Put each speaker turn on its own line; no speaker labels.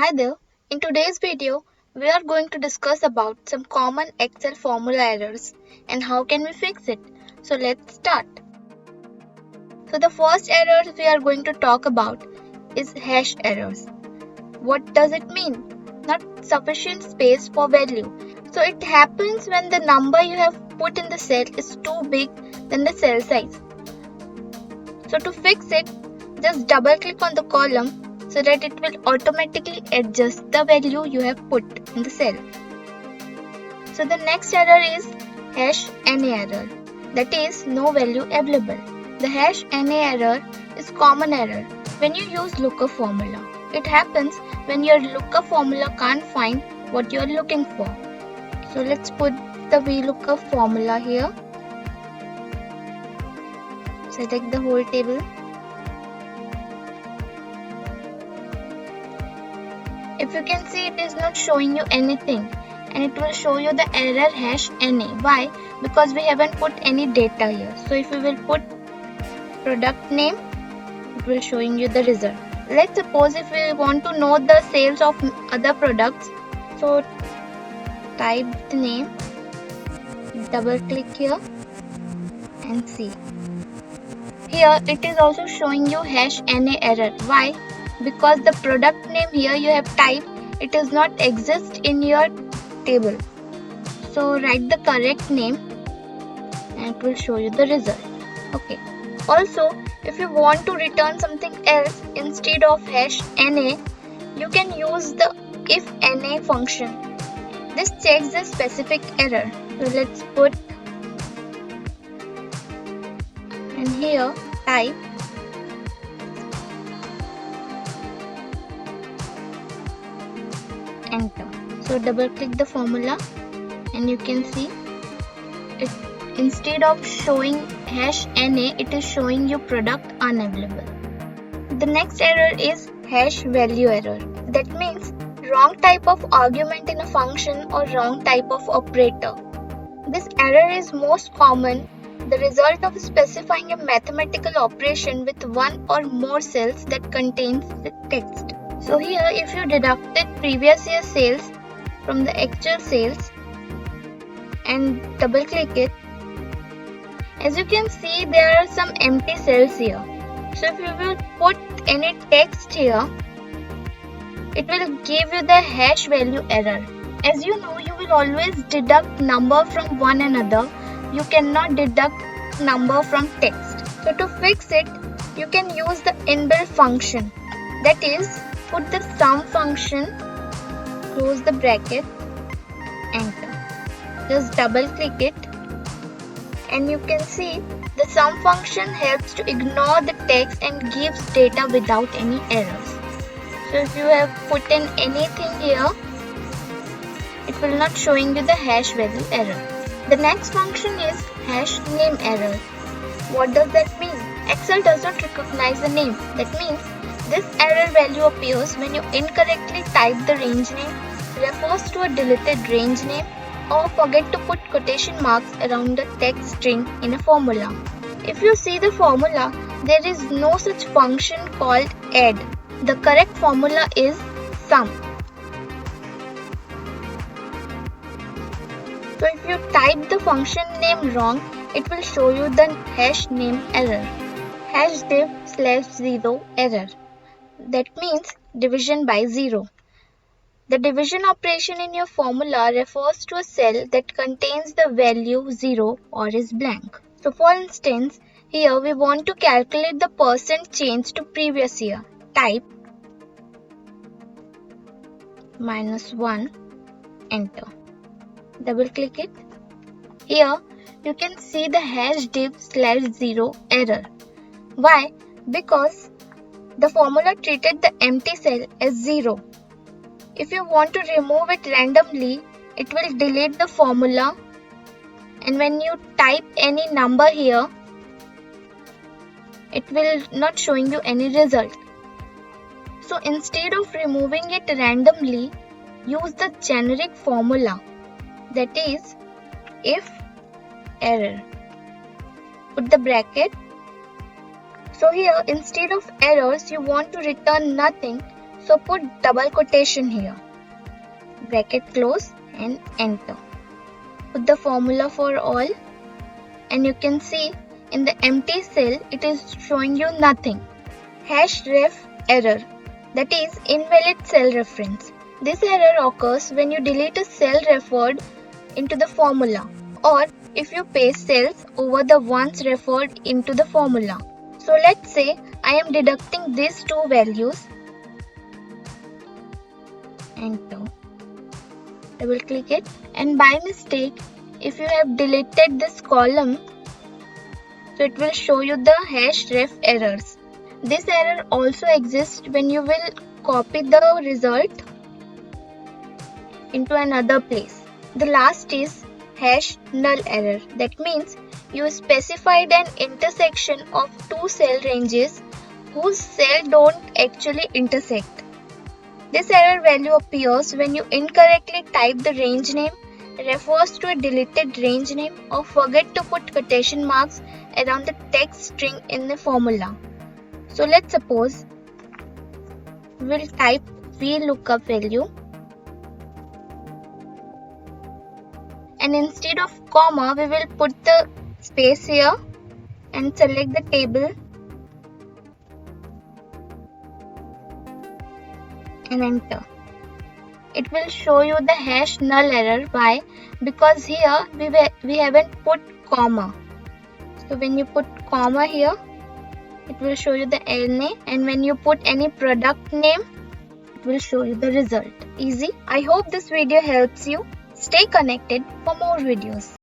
Hi there. In today's video, we are going to discuss about some common Excel formula errors and how can we fix it. So let's start. So the first error we are going to talk about is hash errors. What does it mean? Not sufficient space for value. So it happens when the number you have put in the cell is too big than the cell size. So to fix it, just double click on the column so that it will automatically adjust the value you have put in the cell. So the next error is hash NA error, that is no value available. The hash NA error is common error when you use lookup formula. It happens when your lookup formula can't find what you are looking for. So let's put the VLOOKUP formula here. Select the whole table. If you can see, it is not showing you anything and it will show you the error hash NA. Why? Because we haven't put any data here. So if we will put product name, it will showing you the result. Let's suppose if we want to know the sales of other products, so type the name, double click here and see. Here it is also showing you hash NA error. Why? Because the product name here you have typed, it does not exist in your table. So write the correct name and it will show you the result. Okay. Also, if you want to return something else instead of hash NA, you can use the if NA function. This checks the specific error. So let's put, and here type enter. So double click the formula and you can see it, instead of showing hash NA, it is showing you product unavailable. The next error is hash value error. That means wrong type of argument in a function or wrong type of operator. This error is most common, the result of specifying a mathematical operation with one or more cells that contains the text. So here if you deducted previous year sales from the actual sales and double click it, as you can see there are some empty cells here. So if you will put any text here, it will give you the hash value error. As you know, you will always deduct number from one another. You cannot deduct number from text. So to fix it, you can use the inbuilt function. That is, put the sum function, close the bracket, enter. Just double click it and you can see the sum function helps to ignore the text and gives data without any errors. So if you have put in anything here, it will not showing you the hash value error. The next function is hash name error. What does that mean? Excel does not recognize the name. That means this error value appears when you incorrectly type the range name, refers to a deleted range name, or forget to put quotation marks around the text string in a formula. If you see the formula, there is no such function called add. The correct formula is sum. So if you type the function name wrong, it will show you the hash name error. Hash div/0 error. That means division by 0. The division operation in your formula refers to a cell that contains the value 0 or is blank. So for instance, here we want to calculate the percent change to previous year. Type -1, enter. Double click it. Here you can see the hash div/0 error. Why? Because the formula treated the empty cell as 0. If you want to remove it randomly, it will delete the formula, and when you type any number here, it will not showing you any result. So instead of removing it randomly, use the generic formula, that is if error. Put the bracket. So here instead of errors you want to return nothing, So put double quotation here, bracket close and enter. Put the formula for all and you can see in the empty cell it is showing you nothing. Hash ref error, that is invalid cell reference. This error occurs when you delete a cell referred into the formula or if you paste cells over the ones referred into the formula. So let's say I am deducting these two values. Enter. Double click it, and by mistake if you have deleted this column, so it will show you the hash ref errors. This error also exists when you will copy the result into another place. The last is hash null error. That means you specified an intersection of two cell ranges whose cells don't actually intersect. This error value appears when you incorrectly type the range name, refers to a deleted range name, or forget to put quotation marks around the text string in the formula. So let's suppose we'll type VLOOKUP value, and instead of comma we will put the space here and select the table and enter. It will show you the hash null error. Why? Because here we haven't put comma. So when you put comma here, it will show you the NA, and when you put any product name, it will show you the result. Easy. I hope this video helps you. Stay connected for more videos.